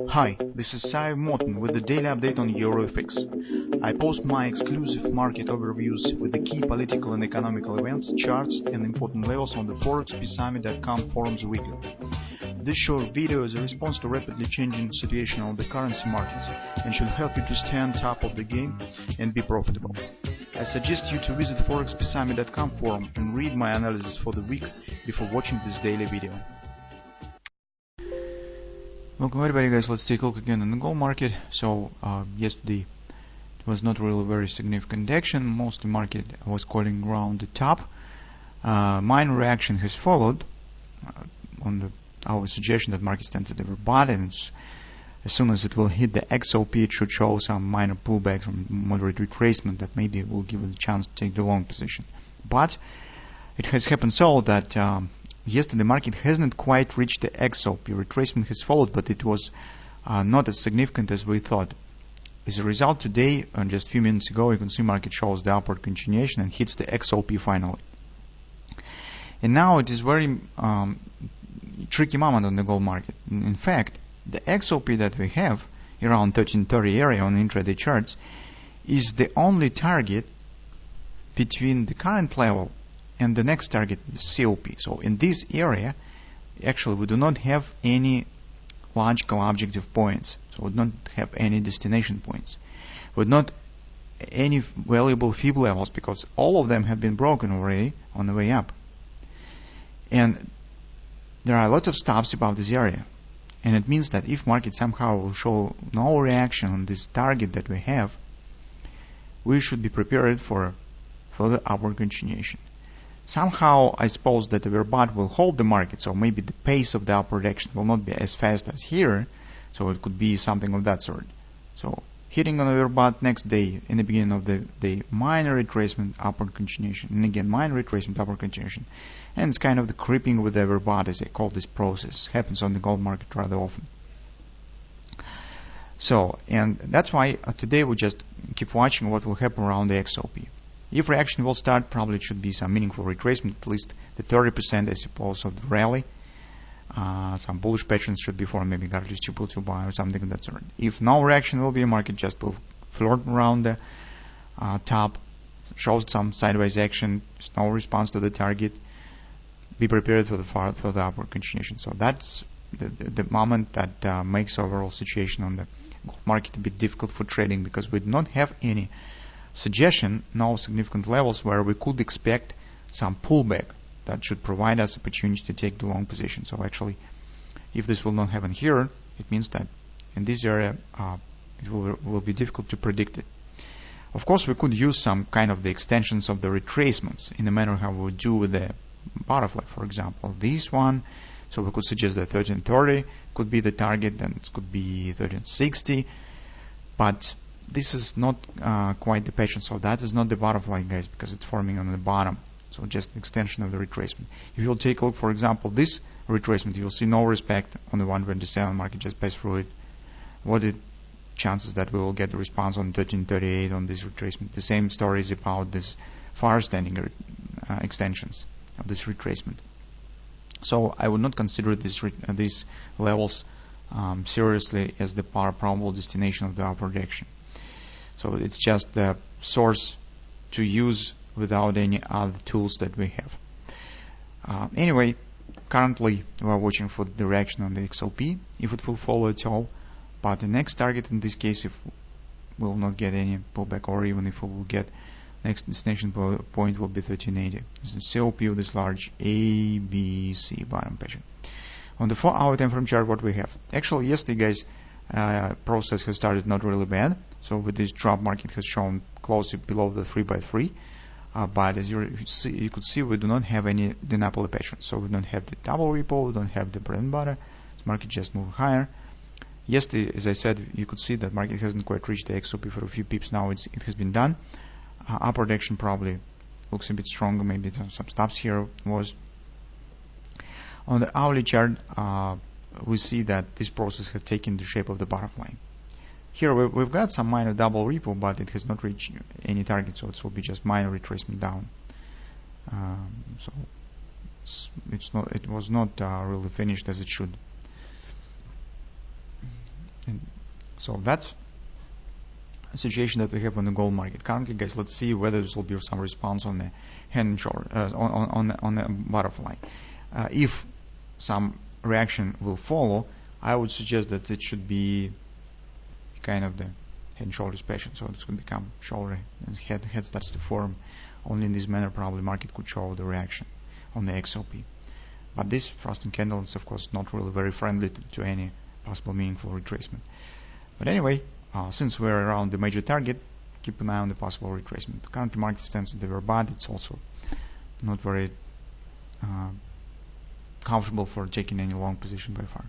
Hi, this is Sive Morten with the daily update on EuroFX. I post my exclusive market overviews with the key political and economical events, charts and important levels on the ForexPeaceArmy.com forums weekly. This short video is a response to rapidly changing situation on the currency markets and should help you to stay on top of the game and be profitable. I suggest you to visit ForexPeaceArmy.com forum and read my analysis for the week before watching this daily video. Welcome everybody, guys. Let's take a look again in the gold market. So yesterday it was not really very significant action. Mostly market was calling around the top. Minor reaction has followed on our suggestion that market stands at the bottom. As soon as it will hit the XOP, it should show some minor pullback from moderate retracement that maybe will give us a chance to take the long position. But it has happened so that yesterday the market hasn't quite reached the XOP. Retracement has followed, but it was not as significant as we thought. As a result, today, just a few minutes ago, you can see market shows the upward continuation and hits the XOP finally. And now it is very tricky moment on the gold market. In fact, the XOP that we have around 1330 area on intraday charts is the only target between the current level and the next target, the COP. So in this area, actually we do not have any logical objective points. So we don't have any destination points. We do not any valuable fib levels because all of them have been broken already on the way up. And there are lots of stops above this area. And it means that if market somehow will show no reaction on this target that we have, we should be prepared for further upward continuation. Somehow, I suppose that the overbought will hold the market, so maybe the pace of the upward action will not be as fast as here, so it could be something of that sort. So, hitting on the overbought next day, in the beginning of the day, minor retracement, upward continuation, and again, minor retracement, upward continuation. And it's kind of the creeping with the overbought, as I call this process. Happens on the gold market rather often. So, and that's why today we just keep watching what will happen around the XOP. If reaction will start, probably it should be some meaningful retracement, at least the 30%, I suppose, of the rally. Some bullish patterns should be formed, maybe garage triple to buy or something of that sort. If no reaction will be a market, just will flirt around the top, shows some sideways action, no response to the target. Be prepared for the upward continuation. So that's the moment that makes overall situation on the gold market a bit difficult for trading because we do not have any suggestion, no significant levels where we could expect some pullback that should provide us opportunity to take the long position. So actually, if this will not happen here, it means that in this area it will be difficult to predict it. Of course, we could use some kind of the extensions of the retracements in the manner how we would do with the butterfly, for example. This one, so we could suggest that 1330 could be the target, then it could be 1360, but this is not quite the pattern, so that is not the butterfly, guys, because it's forming on the bottom. So just an extension of the retracement. If you'll take a look, for example, this retracement, you'll see no respect on the 127 market, just pass through it. What are the chances that we will get the response on 1338 on this retracement? The same story is about this far standing extensions of this retracement. So I would not consider these levels seriously as the probable destination of the upward action. So it's just the source to use without any other tools that we have. Anyway, currently we are watching for the reaction on the XOP, if it will follow at all. But the next target in this case, if we will not get any pullback, or even if we will get next destination point will be 1380. This is COP of this large ABC bottom pattern. On the 4-hour time frame chart, what we have? Actually, yesterday, guys, process has started not really bad. So with this drop, market has shown close below the 3x3. But as you could see, we do not have any Napoli pattern. So we don't have the double repo, we don't have the bread and butter. This market just moved higher. Yesterday, as I said, you could see that market hasn't quite reached the XOP for a few pips. Now it has been done. Upward action probably looks a bit stronger. Maybe some stops here was. On the hourly chart, we see that this process has taken the shape of the butterfly. Here we've got some minor double repo, but it has not reached any target, so it will be just minor retracement down. So it was not really finished as it should. And so that's a situation that we have on the gold market currently, guys. Let's see whether there will be some response on the hand and shoulder, on the butterfly. If some reaction will follow, I would suggest that it should be kind of the head and shoulders pattern. So it's going to become shoulder and head starts to form. Only in this manner probably market could show the reaction on the XOP. But this frosting candle is of course not really very friendly to any possible meaningful retracement. But anyway, since we're around the major target, keep an eye on the possible retracement. Currently market stands at the overbought. It's also not very comfortable for taking any long position by far.